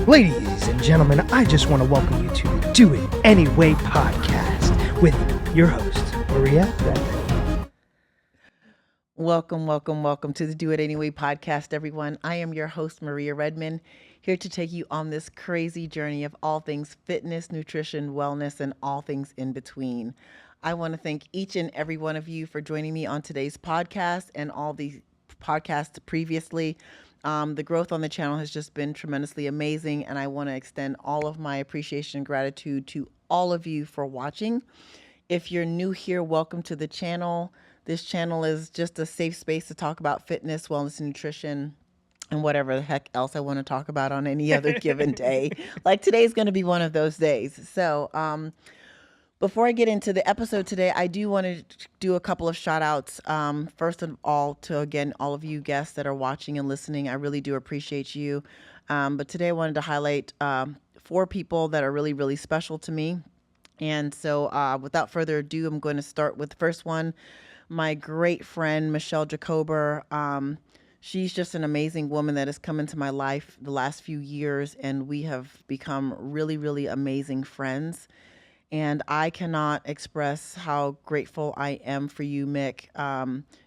Ladies and gentlemen, I just want to welcome you to the Do It Anyway podcast with your host, Maria Redmond. Welcome to the Do It Anyway podcast, everyone. I am your host, Maria Redmond, here to take you on this crazy journey of all things fitness, nutrition, wellness, and all things in between. I want to thank each and every one of you for joining me on today's podcast and all the podcasts previously. The growth on the channel has just been tremendously amazing, and I want to extend all of my appreciation and gratitude to all of you for watching. If you're new here, welcome to the channel. This channel is just a safe space to talk about fitness, wellness, and nutrition, and whatever the heck else I want to talk about on any other given day. Like today's going to be one of those days. So, before I get into the episode today, I do want to do a couple of shout outs. First of all, to again, all of you guests that are watching and listening, I really do appreciate you. But today I wanted to highlight 4 people that are really, really special to me. And so without further ado, I'm going to start with the first one, my great friend, Michelle Jacober. She's just an amazing woman that has come into my life the last few years, and we have become really, really amazing friends. And I cannot express how grateful I am for you, Mick.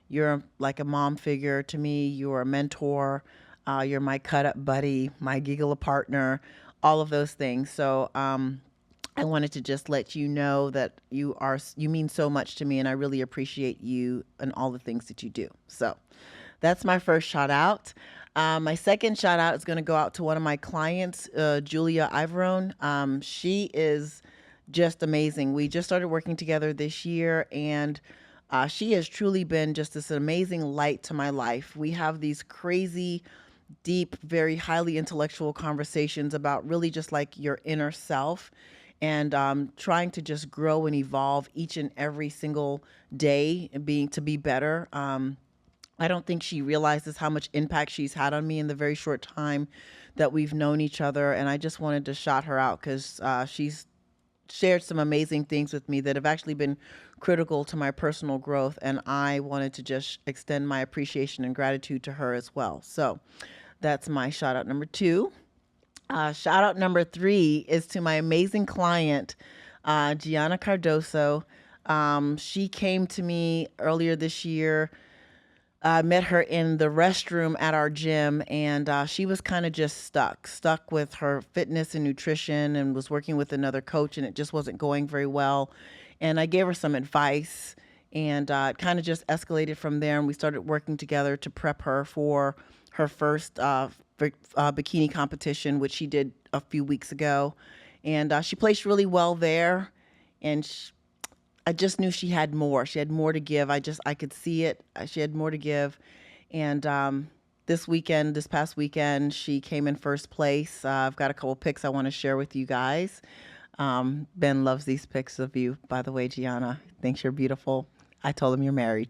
You're like a mom figure to me. You're a mentor. You're my cut-up buddy, my giggle partner, all of those things. So I wanted to just let you know that you mean so much to me, and I really appreciate you and all the things that you do. So that's my first shout out. My second shout out is going to go out to one of my clients, Julia Ivorone. She is just amazing. We just started working together this year, and she has truly been just this amazing light to my life. We have these crazy, deep, very highly intellectual conversations about really just like your inner self, and trying to just grow and evolve each and every single day and to be better. I don't think she realizes how much impact she's had on me in the very short time that we've known each other, and I just wanted to shout her out because she's shared some amazing things with me that have actually been critical to my personal growth, and I wanted to just extend my appreciation and gratitude to her as well. So that's my shout out number 2. Shout out number 3 is to my amazing client, Gianna Cardoso. She came to me earlier this year. I met her in the restroom at our gym, and she was kind of just stuck with her fitness and nutrition, and was working with another coach, and it just wasn't going very well. And I gave her some advice, and it kind of just escalated from there, and we started working together to prep her for her first bikini competition, which she did a few weeks ago. And she placed really well there, and I just knew she had more. She had more to give. I could see it. She had more to give. And this past weekend, she came in first place. I've got a couple pics I want to share with you guys. Ben loves these pics of you, by the way, Gianna. Thinks you're beautiful. I told him you're married.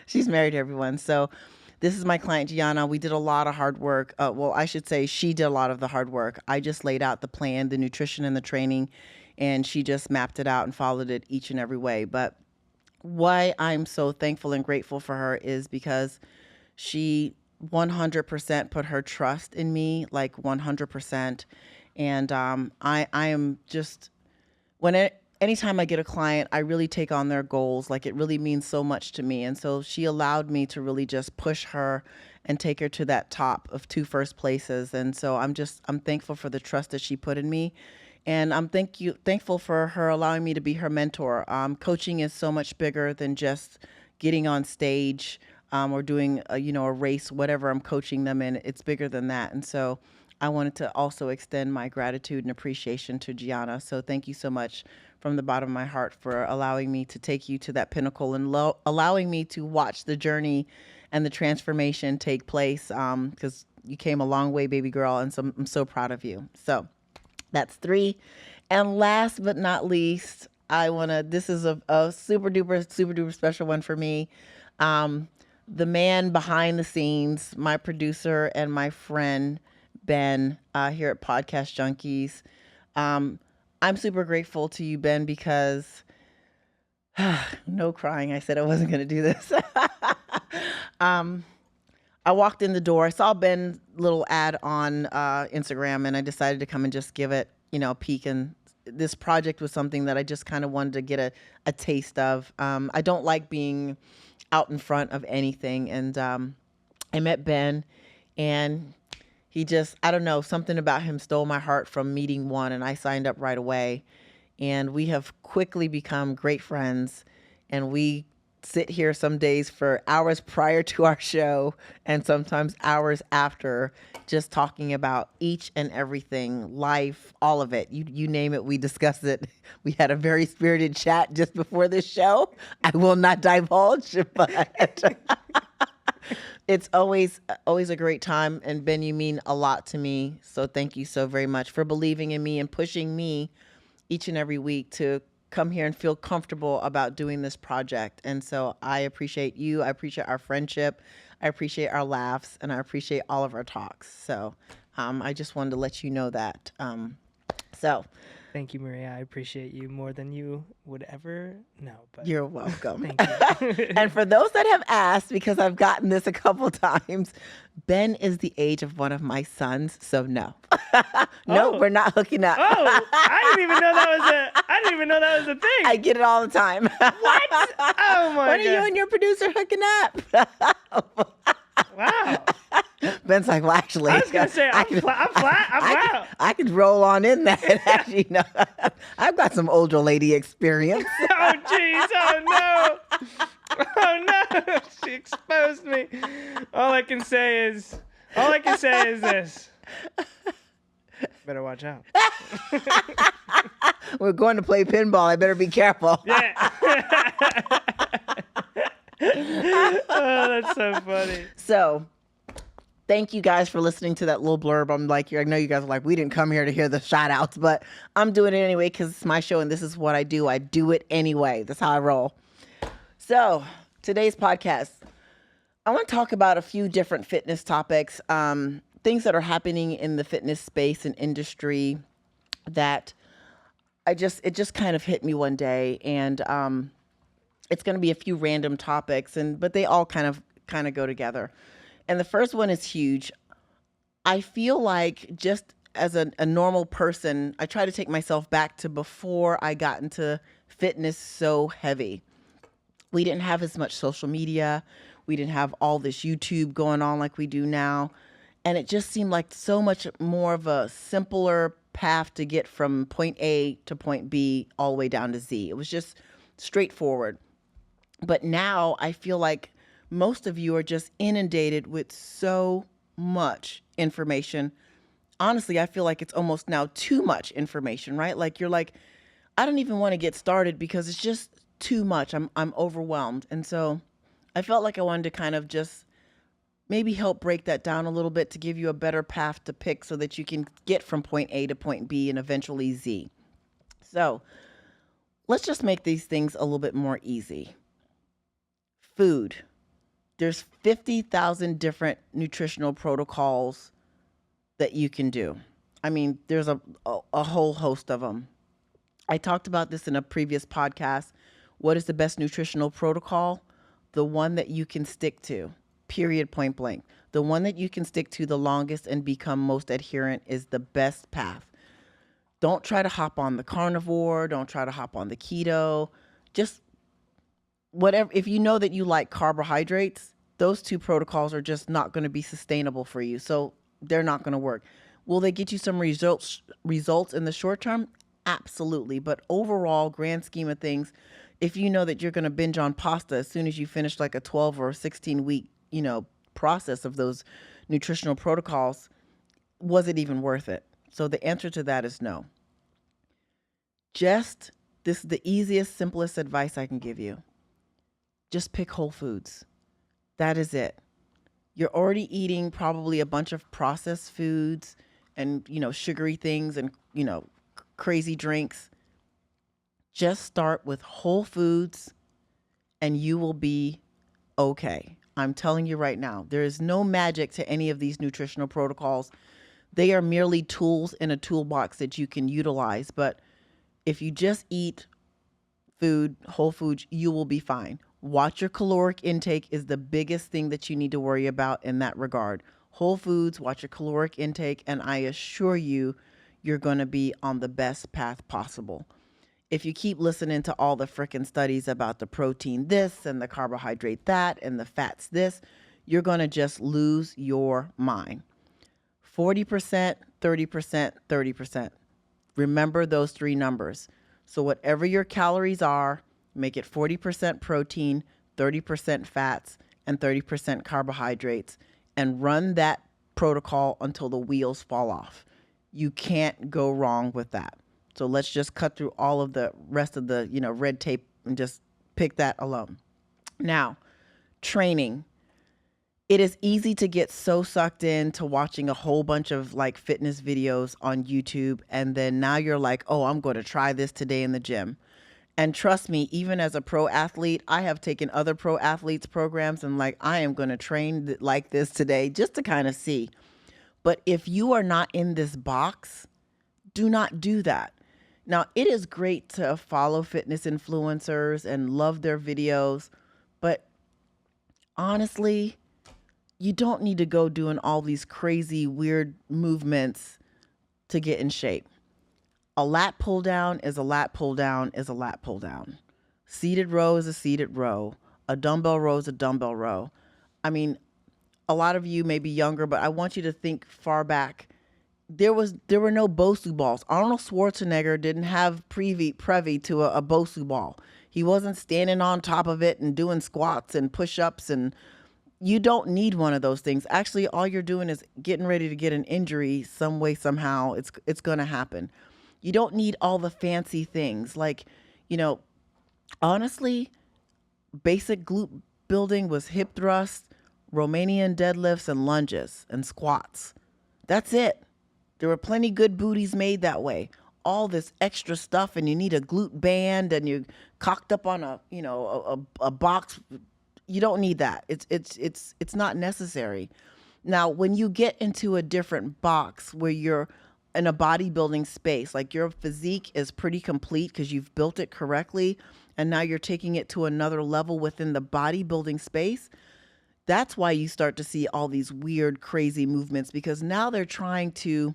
She's married to everyone. So this is my client, Gianna. We did a lot of hard work. Well, I should say she did a lot of the hard work. I just laid out the plan, the nutrition and the training, and she just mapped it out and followed it each and every way. But why I'm so thankful and grateful for her is because she 100% put her trust in me, like 100%. And I am just, anytime I get a client, I really take on their goals. Like it really means so much to me. And so she allowed me to really just push her and take her to that top of 2 first places. And so I'm thankful for the trust that she put in me. And I'm thankful for her allowing me to be her mentor. Coaching is so much bigger than just getting on stage or doing a race, whatever I'm coaching them in. It's bigger than that. And so I wanted to also extend my gratitude and appreciation to Gianna. So thank you so much from the bottom of my heart for allowing me to take you to that pinnacle and allowing me to watch the journey and the transformation take place, because you came a long way, baby girl. And so I'm so proud of you. So that's 3. And last but not least, this is a super duper special one for me. The man behind the scenes, my producer and my friend, Ben, here at Podcast Junkies. I'm super grateful to you, Ben, because no crying. I said I wasn't going to do this. I walked in the door. I saw Ben's little ad on Instagram, and I decided to come and just give it, a peek. And this project was something that I just kind of wanted to get a taste of. I don't like being out in front of anything. And I met Ben, and he just, I don't know, something about him stole my heart from meeting one, and I signed up right away. And we have quickly become great friends, and we sit here some days for hours prior to our show and sometimes hours after, just talking about each and everything, life, all of it. You name it, we discuss it. We had a very spirited chat just before this show. I will not divulge, but it's always a great time. And Ben, you mean a lot to me. So thank you so very much for believing in me and pushing me each and every week to come here and feel comfortable about doing this project. And so I appreciate you. I appreciate our friendship. I appreciate our laughs, and I appreciate all of our talks. So I just wanted to let you know that. So Thank you, Maria. I appreciate you more than you would ever know. But you're welcome. thank you. And for those that have asked, because I've gotten this a couple times, Ben is the age of one of my sons. So no, no, we're not hooking up. Oh, I didn't even know that was a thing. I get it all the time. What? Oh my When are you and your producer hooking up? Wow. Ben's like, well, actually, I was gonna say I'm flat. I could roll on in that. Actually, no, I've got some older lady experience. Oh jeez. Oh no. Oh no. She exposed me. All I can say is this. Better watch out. We're going to play pinball. I better be careful. Yeah. Oh, that's so funny. So, thank you guys for listening to that little blurb. I know you guys are like, we didn't come here to hear the shout outs, but I'm doing it anyway because it's my show and this is what I do. I do it anyway. That's how I roll. So, today's podcast, I want to talk about a few different fitness topics, things that are happening in the fitness space and industry that it just kind of hit me one day, and it's going to be a few random topics, but they all kind of go together. And the first one is huge. I feel like just as a normal person, I try to take myself back to before I got into fitness so heavy. We didn't have as much social media. We didn't have all this YouTube going on like we do now. And it just seemed like so much more of a simpler path to get from point A to point B all the way down to Z. It was just straightforward. But now I feel like most of you are just inundated with so much information. Honestly, I feel like it's almost now too much information, right? Like you're like, I don't even want to get started because it's just too much. I'm overwhelmed. And so I felt like I wanted to kind of just maybe help break that down a little bit to give you a better path to pick so that you can get from point A to point B and eventually Z. So let's just make these things a little bit more easy. Food. There's 50,000 different nutritional protocols that you can do. I mean, there's a whole host of them. I talked about this in a previous podcast. What is the best nutritional protocol? The one that you can stick to, period, point blank. The one that you can stick to the longest and become most adherent is the best path. Don't try to hop on the carnivore. Don't try to hop on the keto. Just whatever. If you know that you like carbohydrates, those two protocols are just not going to be sustainable for you. So they're not going to work. Will they get you some results in the short term? Absolutely. But overall, grand scheme of things, if you know that you're going to binge on pasta as soon as you finish like a 12 or 16 week, process of those nutritional protocols, was it even worth it? So the answer to that is no. This is the easiest, simplest advice I can give you. Just pick whole foods. That is it. You're already eating probably a bunch of processed foods and, sugary things and, crazy drinks. Just start with whole foods and you will be okay. I'm telling you right now, there is no magic to any of these nutritional protocols. They are merely tools in a toolbox that you can utilize. But if you just eat food, whole foods, you will be fine. Watch your caloric intake is the biggest thing that you need to worry about in that regard. Whole foods, watch your caloric intake, and I assure you, you're going to be on the best path possible. If you keep listening to all the frickin' studies about the protein this and the carbohydrate that and the fats this, you're going to just lose your mind. 40%, 30%, 30%. Remember those three numbers. So whatever your calories are, make it 40% protein, 30% fats, and 30% carbohydrates, and run that protocol until the wheels fall off. You can't go wrong with that. So let's just cut through all of the rest of the, red tape and just pick that alone. Now, training. It is easy to get so sucked into watching a whole bunch of like fitness videos on YouTube. And then now you're like, oh, I'm going to try this today in the gym. And trust me, even as a pro athlete, I have taken other pro athletes programs and like, I am going to train like this today just to kind of see. But if you are not in this box, do not do that. Now, it is great to follow fitness influencers and love their videos, but honestly, you don't need to go doing all these crazy, weird movements to get in shape. A lat pull down is a lat pull down is a lat pull down. Seated row is a seated row. A dumbbell row is a dumbbell row. I mean, a lot of you may be younger, but I want you to think far back. There were no Bosu balls. Arnold Schwarzenegger didn't have privy to a Bosu ball. He wasn't standing on top of it and doing squats and push-ups, and you don't need one of those things. Actually, all you're doing is getting ready to get an injury some way, somehow. It's going to happen. You don't need all the fancy things. Like, honestly, basic glute building was hip thrusts, Romanian deadlifts, and lunges and squats. That's it. There were plenty good booties made that way. All this extra stuff, and you need a glute band, and you're cocked up on a box. You don't need that. It's not necessary. Now, when you get into a different box where you're in a bodybuilding space, like your physique is pretty complete because you've built it correctly, and now you're taking it to another level within the bodybuilding space, that's why you start to see all these weird, crazy movements, because now they're trying to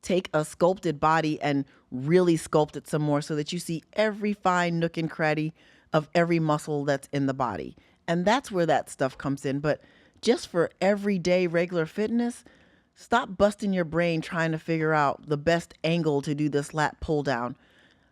take a sculpted body and really sculpt it some more so that you see every fine nook and cranny of every muscle that's in the body. And that's where that stuff comes in. But just for everyday regular fitness, stop busting your brain trying to figure out the best angle to do this lat pull down.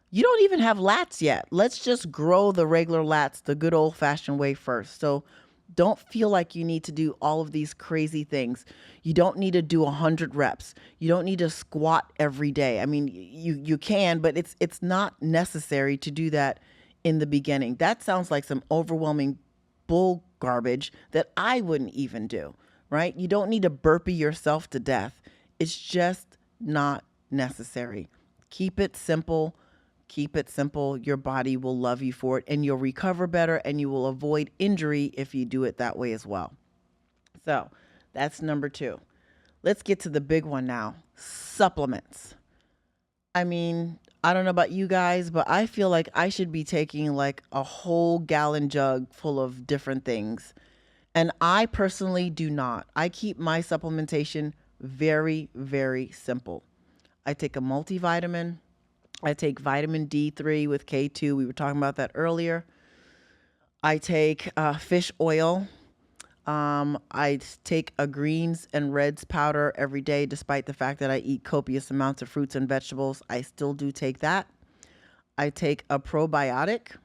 You don't even have lats yet. Let's just grow the regular lats the good old fashioned way first. So don't feel like you need to do all of these crazy things. You don't need to do 100 reps. You don't need to squat every day. I mean, you can, but it's not necessary to do that in the beginning. That sounds like some overwhelming bull garbage that I wouldn't even do, right? You don't need to burpee yourself to death. It's just not necessary. Keep it simple. Keep it simple. Your body will love you for it, and you'll recover better, and you will avoid injury if you do it that way as well. So that's number 2. Let's get to the big one now. Supplements. I mean, I don't know about you guys, but I feel like I should be taking like a whole gallon jug full of different things. And I personally do not. I keep my supplementation very, very simple. I take a multivitamin. I take vitamin D3 with K2. We were talking about that earlier. I take fish oil. I take a greens and reds powder every day, despite the fact that I eat copious amounts of fruits and vegetables. I still do take that. I take a probiotic,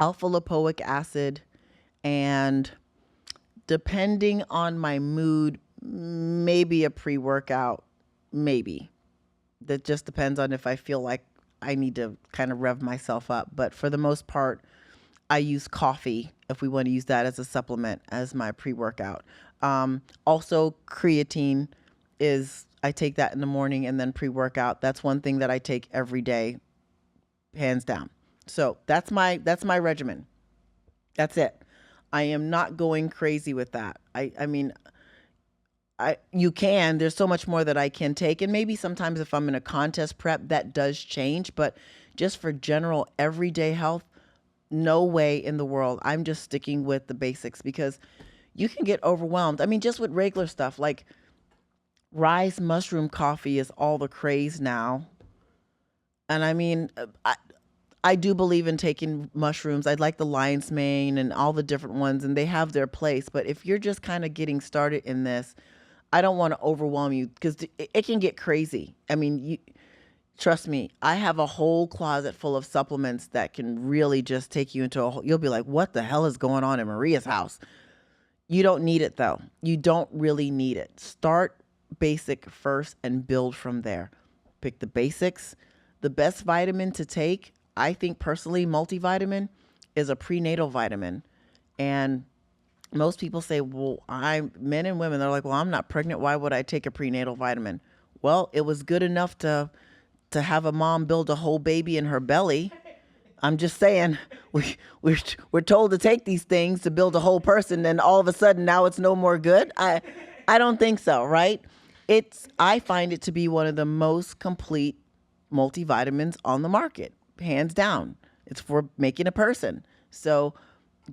alpha lipoic acid, and depending on my mood, maybe a pre-workout, maybe. That just depends on if I feel like I need to kind of rev myself up. But for the most part, I use coffee, if we want to use that as a supplement, as my pre-workout. Also, creatine I take that in the morning and then pre-workout. That's one thing that I take every day, hands down. So that's my regimen. That's it. I am not going crazy with that. You can. There's so much more that I can take. And maybe sometimes if I'm in a contest prep, that does change. But just for general everyday health, No way in the world. I'm just sticking with the basics because you can get overwhelmed. I mean, just with regular stuff like rice mushroom coffee is all the craze now. And I mean, I do believe in taking mushrooms. I like the lion's mane and all the different ones, and they have their place. But if you're just kind of getting started in this, I don't want to overwhelm you because it can get crazy. I mean, trust me, I have a whole closet full of supplements that can really just take you into a whole, you'll be like, what the hell is going on in Maria's house? You don't need it though. You don't really need it. Start basic first and build from there. Pick the basics. The best vitamin to take, I think personally, multivitamin is a prenatal vitamin. And most people say, well, men and women, they're like, well, I'm not pregnant. Why would I take a prenatal vitamin? Well, it was good enough to have a mom build a whole baby in her belly. I'm just saying, we're told to take these things to build a whole person, and all of a sudden now it's no more good. I don't think so, right? I find it to be one of the most complete multivitamins on the market, hands down. It's for making a person. So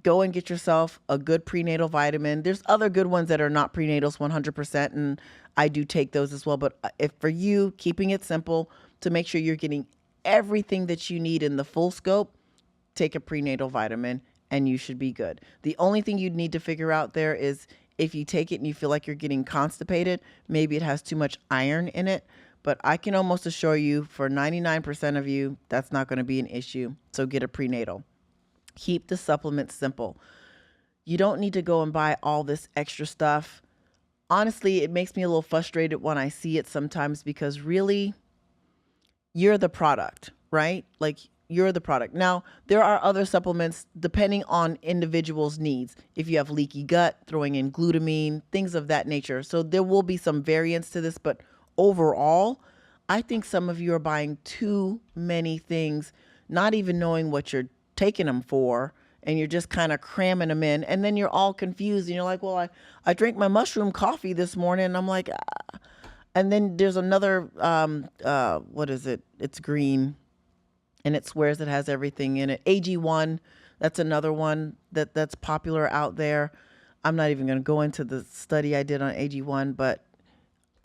go and get yourself a good prenatal vitamin. There's other good ones that are not prenatals 100%, and I do take those as well. But if for you, keeping it simple to make sure you're getting everything that you need in the full scope, take a prenatal vitamin and you should be good. The only thing you'd need to figure out there is if you take it and you feel like you're getting constipated, maybe it has too much iron in it. But I can almost assure you for 99% of you, that's not going to be an issue. So get a prenatal. Keep the supplements simple. You don't need to go and buy all this extra stuff. Honestly, it makes me a little frustrated when I see it sometimes because really, you're the product, right? Like you're the product. Now, there are other supplements depending on individuals' needs. If you have leaky gut, throwing in glutamine, things of that nature. So there will be some variance to this, but overall, I think some of you are buying too many things, not even knowing what you're taking them for, and you're just kind of cramming them in, and then you're all confused, and you're like, well, I drank my mushroom coffee this morning, and I'm like, ah. And then there's another, what is it? It's green, and it swears it has everything in it. AG1, that's another one that's popular out there. I'm not even going to go into the study I did on AG1, but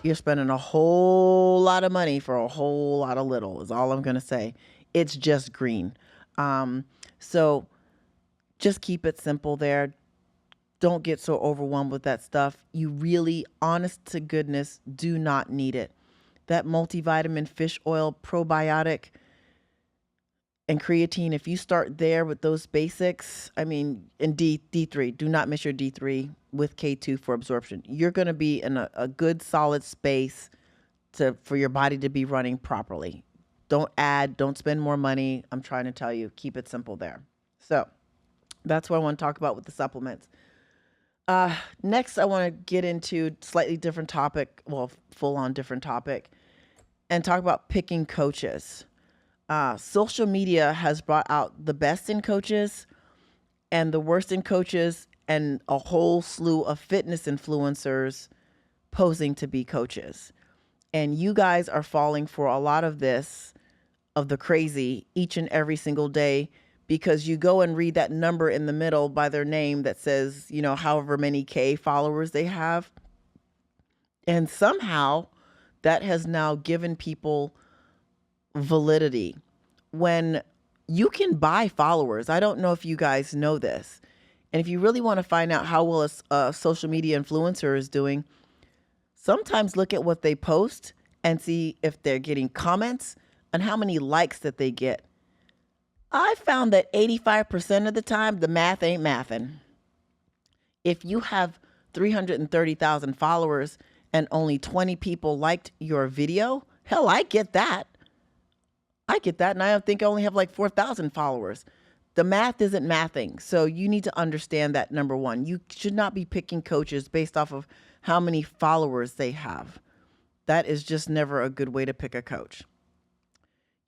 you're spending a whole lot of money for a whole lot of little is all I'm going to say. It's just green. So just keep it simple there. Don't get so overwhelmed with that stuff. You really, honest to goodness, do not need it. That multivitamin, fish oil, probiotic, and creatine, if you start there with those basics, I mean, and D3, do not miss your D3 with K2 for absorption. You're going to be in a good, solid space for your body to be running properly. Don't add, don't spend more money. I'm trying to tell you, keep it simple there. So that's what I want to talk about with the supplements. Next, I want to get into slightly different topic, well, full on different topic, and talk about picking coaches. Social media has brought out the best in coaches and the worst in coaches and a whole slew of fitness influencers posing to be coaches. And you guys are falling for a lot of this, of the crazy, each and every single day, because you go and read that number in the middle by their name that says, however many K followers they have. And somehow that has now given people validity when you can buy followers. I don't know if you guys know this. And if you really want to find out how well a social media influencer is doing, sometimes look at what they post and see if they're getting comments and how many likes that they get. I found that 85% of the time, the math ain't mathing. If you have 330,000 followers and only 20 people liked your video, hell, I get that. And I think I only have like 4,000 followers. The math isn't mathing. So you need to understand that, number one. You should not be picking coaches based off of how many followers they have. That is just never a good way to pick a coach.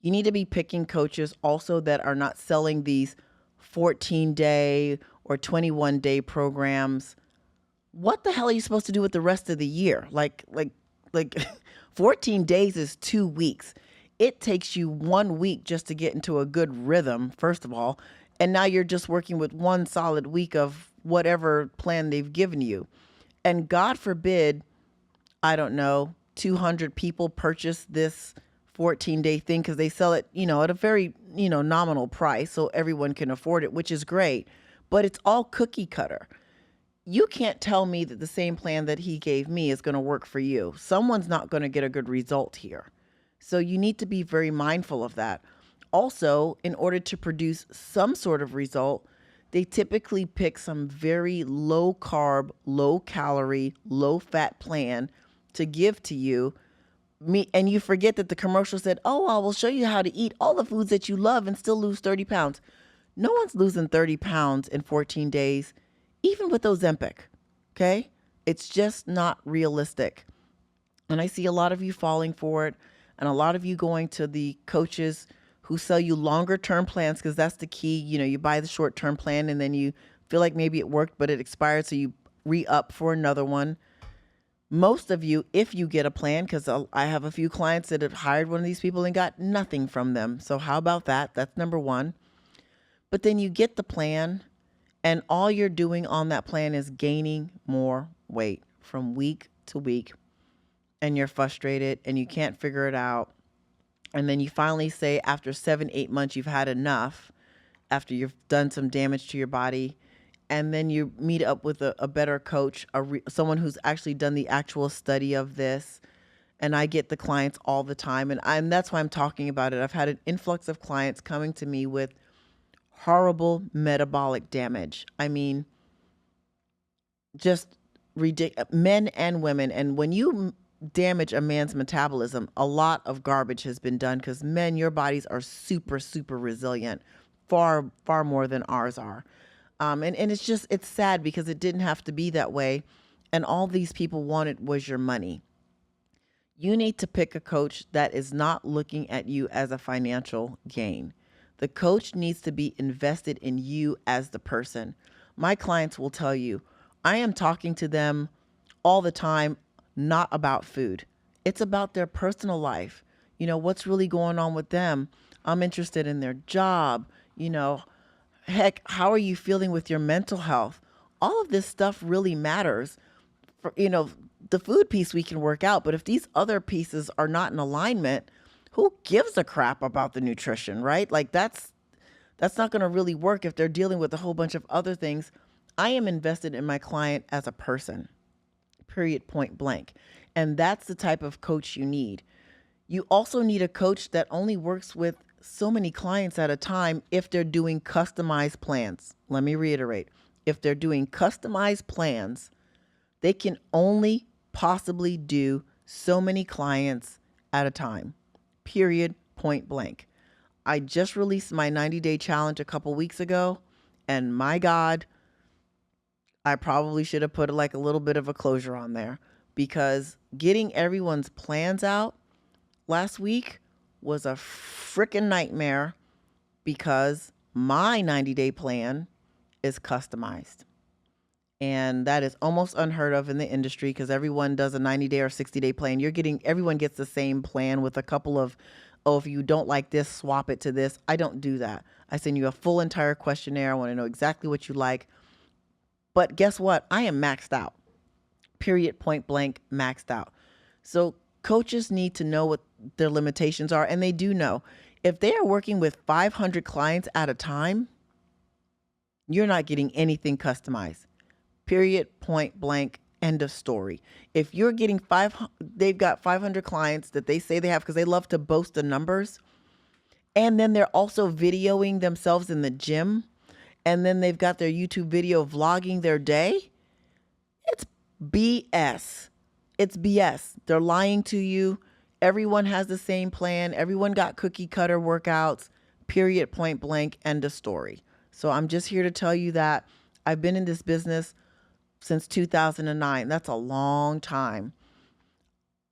You need to be picking coaches also that are not selling these 14-day or 21-day programs. What the hell are you supposed to do with the rest of the year? Like 14 days is 2 weeks. It takes you 1 week just to get into a good rhythm, first of all. And now you're just working with one solid week of whatever plan they've given you. And God forbid, I don't know, 200 people purchase this 14-day thing because they sell it, at a very, nominal price so everyone can afford it, which is great. But it's all cookie cutter. You can't tell me that the same plan that he gave me is going to work for you. Someone's not going to get a good result here. So you need to be very mindful of that. Also, in order to produce some sort of result, they typically pick some very low carb, low calorie, low fat plan to give to you. And you forget that the commercial said, oh, I will show you how to eat all the foods that you love and still lose 30 pounds. No one's losing 30 pounds in 14 days, even with Ozempic. Okay? It's just not realistic. And I see a lot of you falling for it, and a lot of you going to the coaches who sell you longer term plans, because that's the key. You buy the short term plan and then you feel like maybe it worked, but it expired. So you re-up for another one. Most of you, if you get a plan, because I have a few clients that have hired one of these people and got nothing from them. So how about that? That's number one. But then you get the plan, and all you're doing on that plan is gaining more weight from week to week. And you're frustrated and you can't figure it out. And then you finally say after 7-8 months, you've had enough, after you've done some damage to your body. And then you meet up with a better coach, someone who's actually done the actual study of this. And I get the clients all the time. And that's why I'm talking about it. I've had an influx of clients coming to me with horrible metabolic damage. I mean, just ridiculous, men and women. And when you damage a man's metabolism, a lot of garbage has been done, because men, your bodies are super, super resilient, far, far more than ours are. And it's sad because it didn't have to be that way. And all these people wanted was your money. You need to pick a coach that is not looking at you as a financial gain. The coach needs to be invested in you as the person. My clients will tell you, I am talking to them all the time, not about food. It's about their personal life. What's really going on with them. I'm interested in their job. Heck, how are you feeling with your mental health? All of this stuff really matters. The food piece we can work out, but if these other pieces are not in alignment, who gives a crap about the nutrition, right? Like that's not going to really work if they're dealing with a whole bunch of other things. I am invested in my client as a person, period, point blank. And that's the type of coach you need. You also need a coach that only works with so many clients at a time if they're doing customized plans. Let me reiterate. If they're doing customized plans, they can only possibly do so many clients at a time. Period, point blank. I just released my 90-day challenge a couple weeks ago, and my God, I probably should have put a little bit of a closure on there, because getting everyone's plans out last week was a freaking nightmare, because my 90-day plan is customized. And that is almost unheard of in the industry, because everyone does a 90-day or 60-day plan. Everyone gets the same plan with a couple of, if you don't like this, swap it to this. I don't do that. I send you a full entire questionnaire. I want to know exactly what you like. But guess what? I am maxed out. Period, point blank, maxed out. So coaches need to know what their limitations are, and they do know. If they are working with 500 clients at a time, you're not getting anything customized. Period, point blank, end of story. If you're getting they've got 500 clients that they say they have, because they love to boast the numbers, and then they're also videoing themselves in the gym, and then they've got their YouTube video vlogging their day, it's BS. It's BS. They're lying to you. Everyone has the same plan. Everyone got cookie cutter workouts. Period, point blank, end of story. So I'm just here to tell you that I've been in this business since 2009. That's a long time.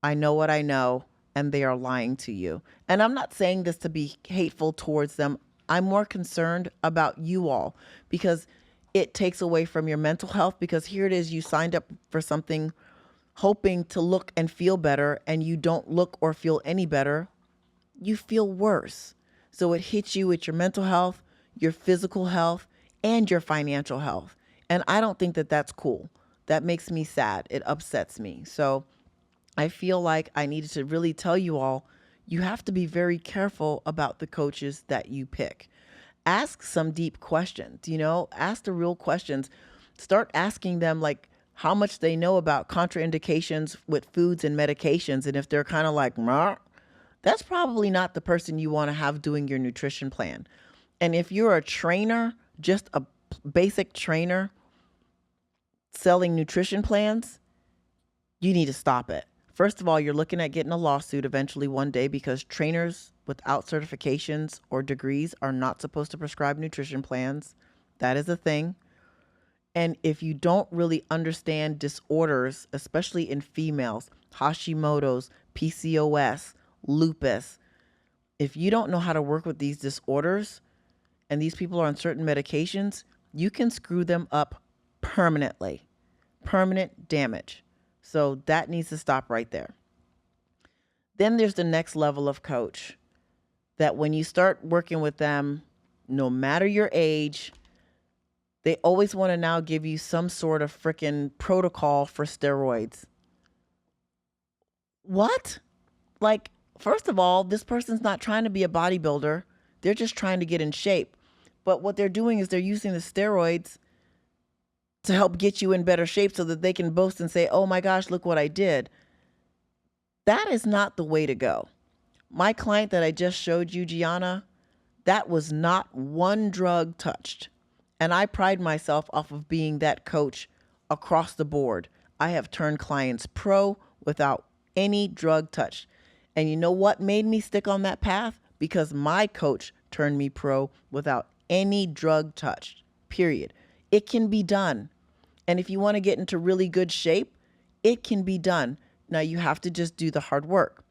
I know what I know, and they are lying to you. And I'm not saying this to be hateful towards them. I'm more concerned about you all, because it takes away from your mental health, because here it is, you signed up for something hoping to look and feel better, and you don't look or feel any better. You feel worse. So it hits you with your mental health. your physical health, and your financial health. And I don't think that that's cool. That makes me sad. It upsets me. So I feel like I needed to really tell you all, you have to be very careful about the coaches that you pick. Ask some deep questions, ask the real questions. Start asking them like how much they know about contraindications with foods and medications. And if they're kind of like, "Meh," that's probably not the person you want to have doing your nutrition plan. And if you're a trainer, just a basic trainer selling nutrition plans, you need to stop it. First of all, you're looking at getting a lawsuit eventually one day because trainers without certifications or degrees are not supposed to prescribe nutrition plans. That is a thing. And if you don't really understand disorders, especially in females, Hashimoto's, PCOS, lupus, if you don't know how to work with these disorders and these people are on certain medications, you can screw them up permanently. Permanent damage. So that needs to stop right there. Then there's the next level of coach that when you start working with them, no matter your age, they always want to now give you some sort of freaking protocol for steroids. What? Like, first of all, this person's not trying to be a bodybuilder. They're just trying to get in shape. But what they're doing is they're using the steroids to help get you in better shape so that they can boast and say, "Oh my gosh, look what I did." That is not the way to go. My client that I just showed you, Gianna, that was not one drug touched. And I pride myself off of being that coach across the board. I have turned clients pro without any drug touched. And you know what made me stick on that path? Because my coach turned me pro without any drug touched, period. It can be done. And if you want to get into really good shape, it can be done. Now you have to just do the hard work.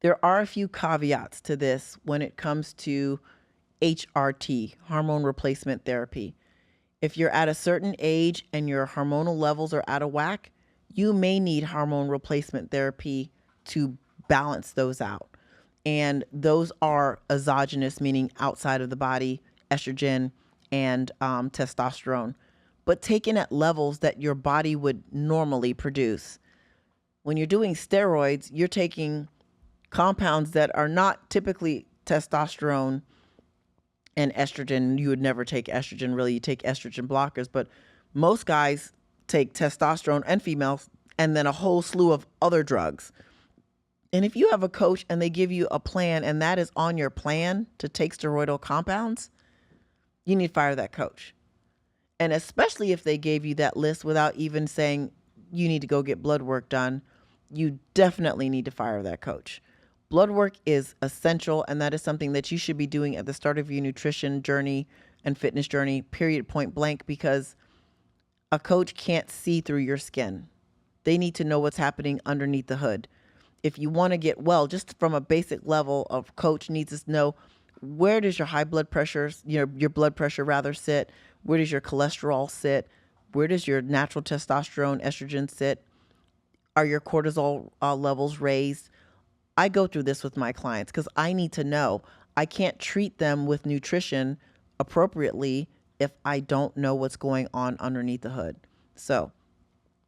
There are a few caveats to this when it comes to HRT, hormone replacement therapy. If you're at a certain age and your hormonal levels are out of whack, you may need hormone replacement therapy to balance those out. And those are exogenous, meaning outside of the body, estrogen and testosterone, but taken at levels that your body would normally produce. When you're doing steroids, you're taking compounds that are not typically testosterone and estrogen. You would never take estrogen, really. You take estrogen blockers, but most guys take testosterone and females and then a whole slew of other drugs. And if you have a coach and they give you a plan and that is on your plan to take steroidal compounds, you need to fire that coach. And especially if they gave you that list without even saying you need to go get blood work done, you definitely need to fire that coach. Blood work is essential, and that is something that you should be doing at the start of your nutrition journey and fitness journey, period, point blank, because a coach can't see through your skin. They need to know what's happening underneath the hood. If you want to get well, just from a basic level of coach needs to know, where does your high blood pressure, your blood pressure rather sit? Where does your cholesterol sit? Where does your natural testosterone, estrogen sit? Are your cortisol levels raised? I go through this with my clients because I need to know. I can't treat them with nutrition appropriately if I don't know what's going on underneath the hood. So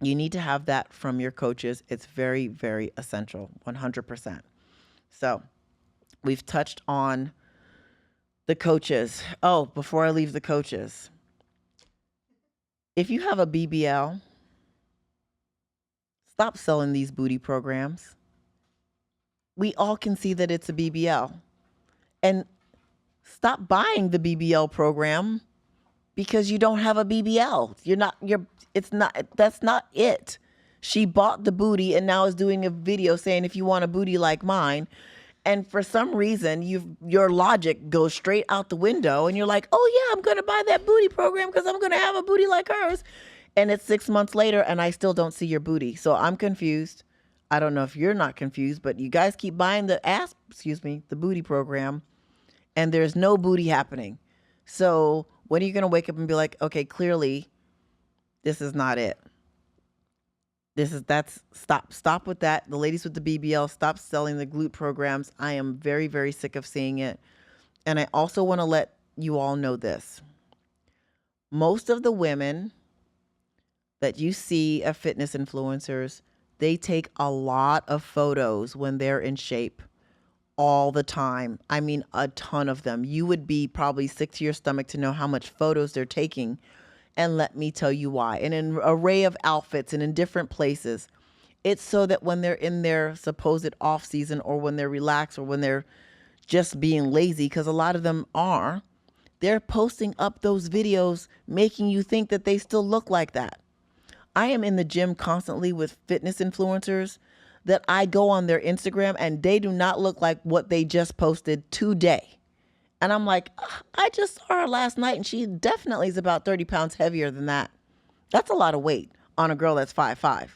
you need to have that from your coaches. It's very, very essential, 100%. So we've touched on the coaches. Oh, before I leave the coaches, if you have a BBL, stop selling these booty programs. We all can see that it's a BBL. And stop buying the BBL program because you don't have a BBL. That's not it. She bought the booty and now is doing a video saying, if you want a booty like mine. And for some reason, your logic goes straight out the window and you're like, oh yeah, I'm going to buy that booty program because I'm going to have a booty like hers. And it's 6 months later and I still don't see your booty. So I'm confused. I don't know if you're not confused, but you guys keep buying the booty program and there's no booty happening. So when are you going to wake up and be like, okay, clearly this is not it. Stop with that. The ladies with the BBL, stop selling the glute programs. I am very, very sick of seeing it. And I also want to let you all know this. Most of the women that you see as fitness influencers, they take a lot of photos when they're in shape all the time. I mean, a ton of them. You would be probably sick to your stomach to know how much photos they're taking. And let me tell you why. In an array of outfits and in different places. It's so that when they're in their supposed off season, or when they're relaxed, or when they're just being lazy, because a lot of them are, they're posting up those videos making you think that they still look like that. I am in the gym constantly with fitness influencers that I go on their Instagram and they do not look like what they just posted today. And I'm like, I just saw her last night and she definitely is about 30 pounds heavier than that. That's a lot of weight on a girl that's 5'5".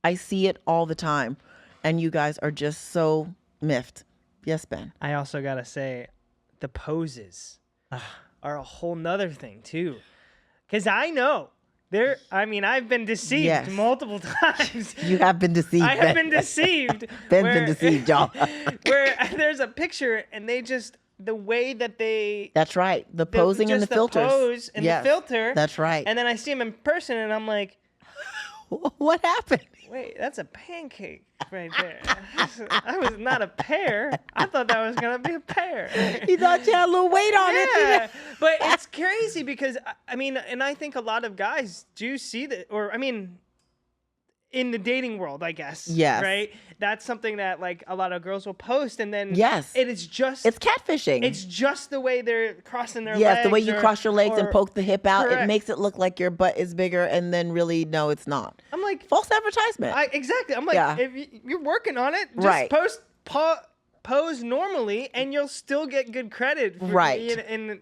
I see it all the time. And you guys are just so miffed. Yes, Ben. I also got to say, the poses are a whole nother thing, too. Because I know. I've been deceived multiple times. You have been deceived. I have been deceived. Ben's been deceived, y'all. Where there's a picture and they just, the way that they... That's right. The posing and the filters. The pose and the filter. That's right. And then I see them in person and I'm like... What happened? Wait, that's a pancake right there. That was not a pear. I thought that was going to be a pear. You thought you had a little weight on it. Yeah, but it's crazy because, I mean, and I think a lot of guys do see that, or, I mean, in the dating world, I guess. Yes. Right? That's something that, like, a lot of girls will post, and then yes, it's catfishing. It's just the way they're crossing their legs. Yes, the way you cross your legs and poke the hip out. Correct. It makes it look like your butt is bigger, and then really, no, it's not. I'm like... False advertisement. Exactly. I'm like, if you're working on it, just pose normally, and you'll still get good credit. And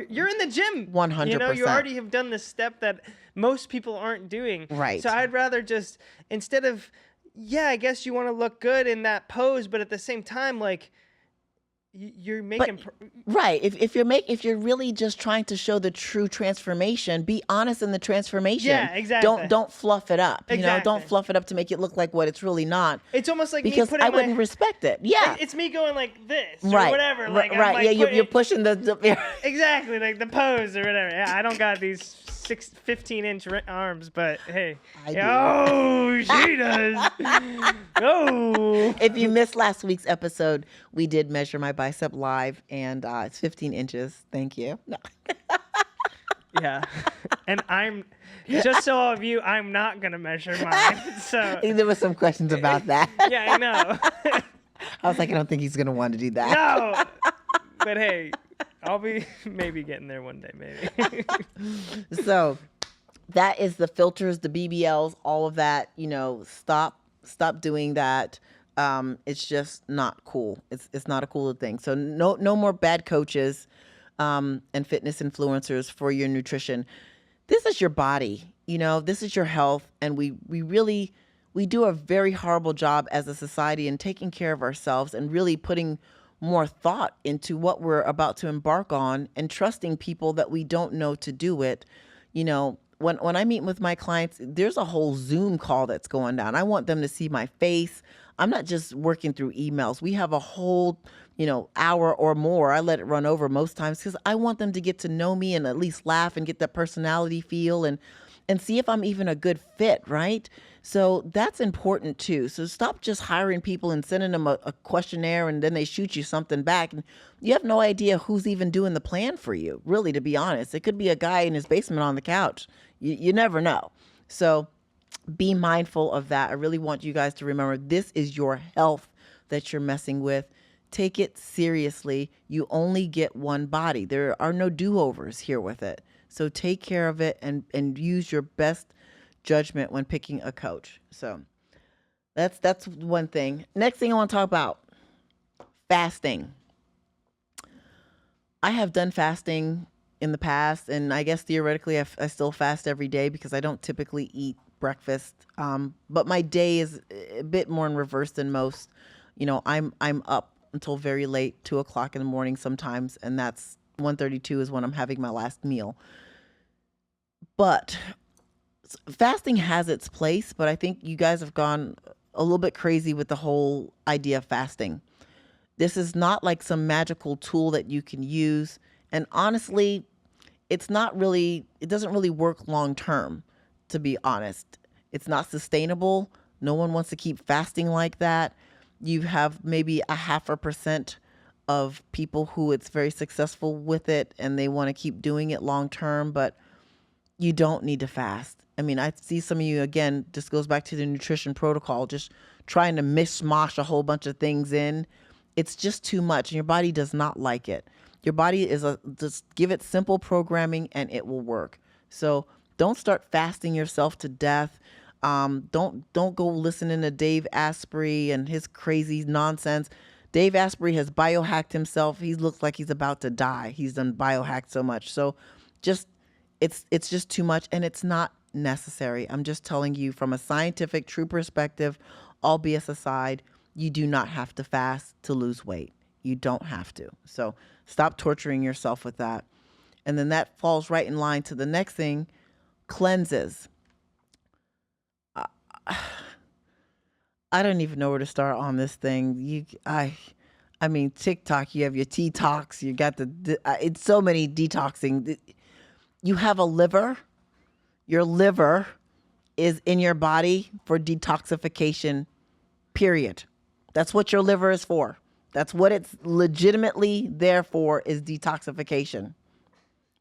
you're in the gym. 100%. You know, you already have done this step that most people aren't doing. Right. So I'd rather just, instead of, I guess you want to look good in that pose, but at the same time, like, you're making right. If you're really just trying to show the true transformation, be honest in the transformation. Yeah, exactly. Don't fluff it up. Exactly. You know, don't fluff it up to make it look like what it's really not. It's almost like because me putting I wouldn't respect it. Yeah, it's me going like this or right. whatever. Like, right. I'm like You're pushing the exactly, like the pose or whatever. Yeah, I don't got these 15-inch arms, but hey, she does. Oh. If you missed last week's episode, we did measure my bicep live, and it's 15 inches. Thank you. No. Yeah, and I'm just so all of you, I'm not gonna measure mine. So there was some questions about that. Yeah, I know. I was like, I don't think he's gonna want to do that. No, but hey, I'll be maybe getting there one day, maybe. So that is the filters, the BBLs, all of that. You know, stop doing that. It's just not cool. It's not a cool thing. So no more bad coaches and fitness influencers for your nutrition. This is your body. You know, this is your health, and we do a very horrible job as a society in taking care of ourselves and really putting more thought into what we're about to embark on and trusting people that we don't know to do it. You know, when I meet with my clients, there's a whole Zoom call that's going down. I want them to see my face. I'm not just working through emails. We have a whole, hour or more. I let it run over most times because I want them to get to know me and at least laugh and get that personality feel and see if I'm even a good fit, right? So that's important too. So stop just hiring people and sending them a questionnaire and then they shoot you something back. And you have no idea who's even doing the plan for you, really, to be honest. It could be a guy in his basement on the couch. You never know. So be mindful of that. I really want you guys to remember this is your health that you're messing with. Take it seriously. You only get one body. There are no do-overs here with it. So take care of it and use your best judgment when picking a coach. So that's one thing. Next thing I want to talk about, fasting. I have done fasting in the past, and I guess theoretically I still fast every day because I don't typically eat breakfast. But my day is a bit more in reverse than most. I'm up until very late, 2:00 in the morning sometimes, and that's 1:32 is when I'm having my last meal. But fasting has its place, but I think you guys have gone a little bit crazy with the whole idea of fasting. This is not like some magical tool that you can use And honestly, it doesn't really work long term, to be honest. It's not sustainable. No one wants to keep fasting like that. You have maybe a 0.5% of people who it's very successful with it and they want to keep doing it long term, but you don't need to fast. I mean, I see some of you, again, this goes back to the nutrition protocol, just trying to mishmash a whole bunch of things in. It's just too much, and your body does not like it. Your body just give it simple programming and it will work. So don't start fasting yourself to death. Don't go listening to Dave Asprey and his crazy nonsense. Dave Asprey has biohacked himself. He looks like he's about to die. He's done biohacked so much. So just it's just too much, and it's not necessary. I'm just telling you from a scientific, true perspective, all BS aside, you do not have to fast to lose weight. You don't have to. So stop torturing yourself with that. And then that falls right in line to the next thing, cleanses. I don't even know where to start on this thing. I mean, TikTok, you have your T-Tox, you got it's so many detoxing. You have a liver. Your liver is in your body for detoxification, period. That's what your liver is for. That's what it's legitimately there for, is detoxification.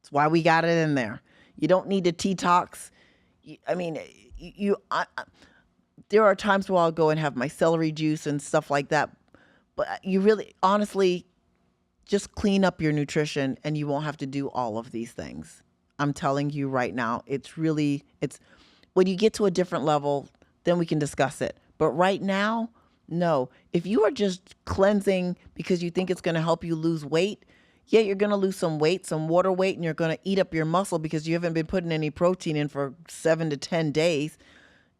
That's why we got it in there. You don't need to detox. I mean, there are times where I'll go and have my celery juice and stuff like that. But you really, honestly, just clean up your nutrition and you won't have to do all of these things. I'm telling you right now, it's when you get to a different level, then we can discuss it. But right now, no. If you are just cleansing because you think it's going to help you lose weight, yeah, you're going to lose some weight, some water weight, and you're going to eat up your muscle because you haven't been putting any protein in for 7 to 10 days.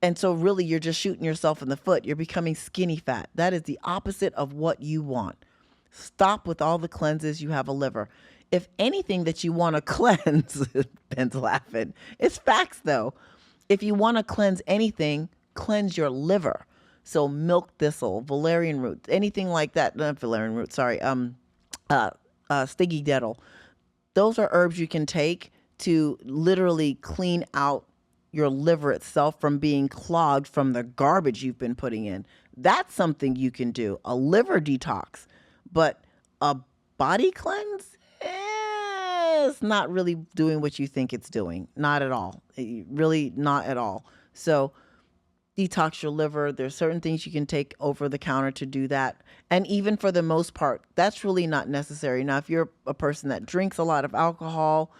And so really you're just shooting yourself in the foot. You're becoming skinny fat. That is the opposite of what you want. Stop with all the cleanses. You have a liver. If anything that you want to cleanse, Ben's laughing. It's facts though. If you want to cleanse anything, cleanse your liver. So milk thistle, valerian root, anything like that. Not valerian root, sorry. Stiggy nettle. Those are herbs you can take to literally clean out your liver itself from being clogged from the garbage you've been putting in. That's something you can do, a liver detox. But a body cleanse, it's not really doing what you think it's doing. Not at all. Really not at all. So detox your liver. There's certain things you can take over the counter to do that. And even for the most part, that's really not necessary. Now, if you're a person that drinks a lot of alcohol,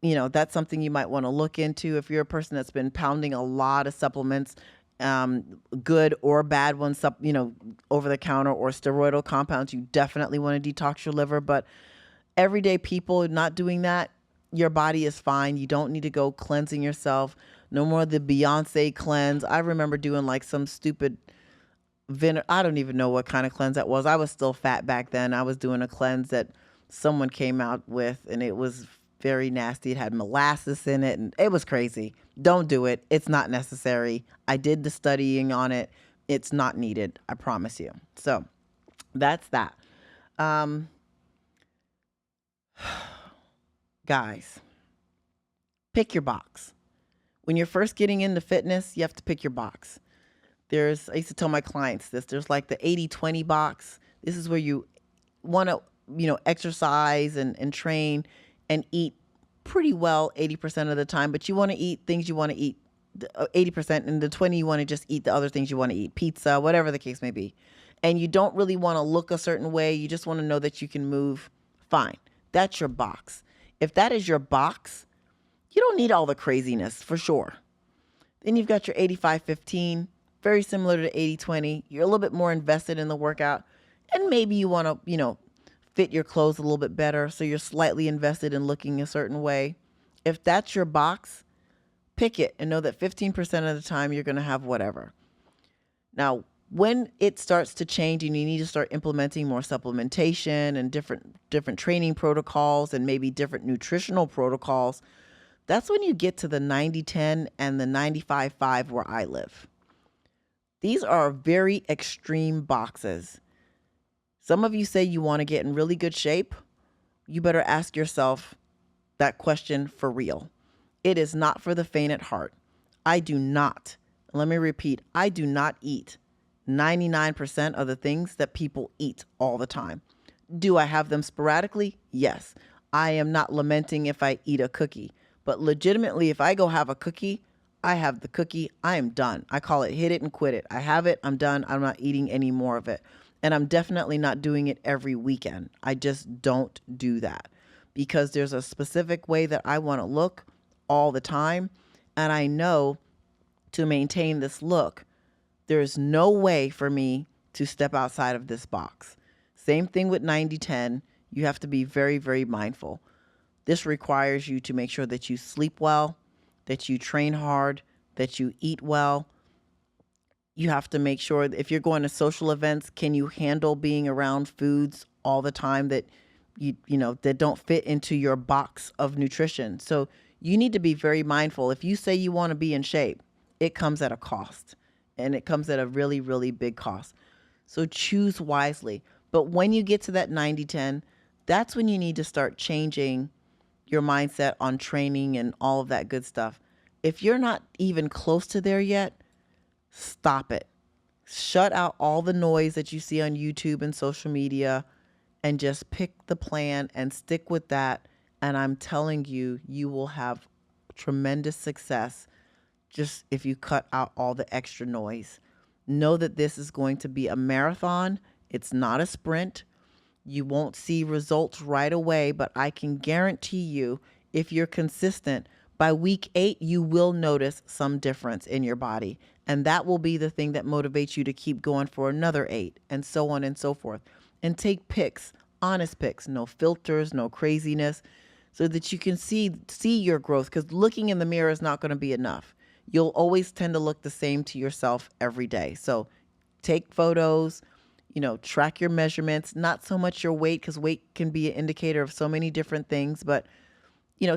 that's something you might want to look into. If you're a person that's been pounding a lot of supplements, good or bad ones, over the counter or steroidal compounds, you definitely want to detox your liver. But everyday people not doing that, your body is fine. You don't need to go cleansing yourself. No more of the Beyonce cleanse. I remember doing like some stupid I don't even know what kind of cleanse that was. I was still fat back then. I was doing a cleanse that someone came out with, and it was very nasty. It had molasses in it, and it was crazy. Don't do it. It's not necessary. I did the studying on it. It's not needed. I promise you. So that's that. Guys, pick your box. When you're first getting into fitness, you have to pick your box. I used to tell my clients this, there's like the 80-20 box. This is where you want to, exercise and train and eat pretty well 80% of the time, but you want to eat things you want to eat 80%, and the 20 you want to just eat the other things you want to eat, pizza, whatever the case may be. And you don't really want to look a certain way. You just want to know that you can move. Fine. That's your box. If that is your box, you don't need all the craziness for sure. Then you've got your 85-15, very similar to 80-20. You're a little bit more invested in the workout, and maybe you want to, fit your clothes a little bit better, so you're slightly invested in looking a certain way. If that's your box, pick it and know that 15% of the time you're going to have whatever. Now, when it starts to change and you need to start implementing more supplementation and different training protocols and maybe different nutritional protocols, that's when you get to the 90-10 and the 95-5 where I live. These are very extreme boxes. Some of you say you want to get in really good shape. you better ask yourself that question for real. It is not for the faint at heart. I do not, let me repeat, I do not eat 99% of the things that people eat all the time. Do I have them sporadically? Yes. I am not lamenting if I eat a cookie, but legitimately, if I go have a cookie, I have the cookie, I am done. I call it hit it and quit it. I have it, I'm done. I'm not eating any more of it. And I'm definitely not doing it every weekend. I just don't do that because there's a specific way that I want to look all the time. And I know to maintain this look, there's no way for me to step outside of this box. Same thing with 90-10. You have to be very, very mindful. This requires you to make sure that you sleep well, that you train hard, that you eat well. You have to make sure that if you're going to social events, can you handle being around foods all the time that you know that don't fit into your box of nutrition? So you need to be very mindful. If you say you want to be in shape, it comes at a cost, and it comes at a really, really big cost. So choose wisely. But when you get to that 90-10, that's when you need to start changing your mindset on training and all of that good stuff. If you're not even close to there yet, stop it. Shut out all the noise that you see on YouTube and social media and just pick the plan and stick with that. And I'm telling you, you will have tremendous success just if you cut out all the extra noise. Know that this is going to be a marathon. It's not a sprint. You won't see results right away, but I can guarantee you, if you're consistent, by week 8, you will notice some difference in your body. And that will be the thing that motivates you to keep going for another 8, and so on and so forth. And take pics, honest pics, no filters, no craziness, so that you can see your growth, because looking in the mirror is not going to be enough. You'll always tend to look the same to yourself every day. So take photos, track your measurements, not so much your weight, because weight can be an indicator of so many different things, but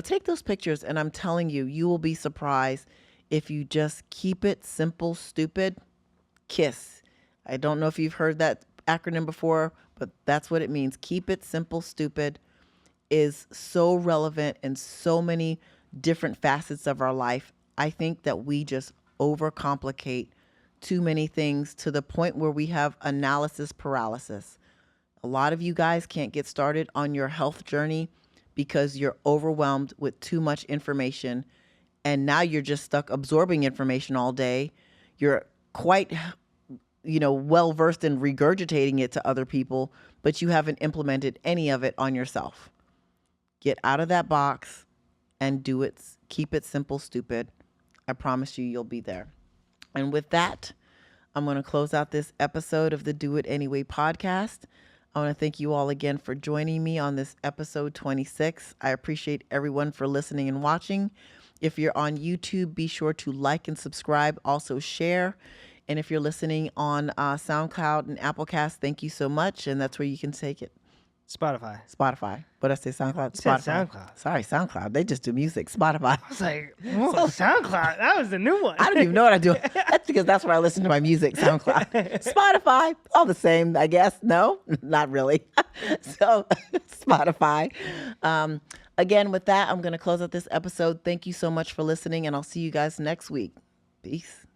take those pictures, and I'm telling you, you will be surprised if you just keep it simple, stupid, KISS. I don't know if you've heard that acronym before, but that's what it means. Keep it simple, stupid is so relevant in so many different facets of our life. I think that we just overcomplicate too many things to the point where we have analysis paralysis. A lot of you guys can't get started on your health journey because you're overwhelmed with too much information, and now you're just stuck absorbing information all day. You're quite, well versed in regurgitating it to other people, but you haven't implemented any of it on yourself. Get out of that box and do it. Keep it simple, stupid. I promise you'll be there. And with that, I'm going to close out this episode of the Do It Anyway podcast. I want to thank you all again for joining me on this episode 26. I appreciate everyone for listening and watching. If you're on YouTube, be sure to like and subscribe, also share. And if you're listening on SoundCloud and Applecast, thank you so much. And that's where you can take it. Spotify. What did I say? SoundCloud? You said Spotify. SoundCloud. Sorry, SoundCloud. They just do music. Spotify. I was like, SoundCloud. That was the new one. I don't even know what I do. That's because that's where I listen to my music, SoundCloud. Spotify, all the same, I guess. No, not really. So Spotify. Again, with that, I'm going to close out this episode. Thank you so much for listening, and I'll see you guys next week. Peace.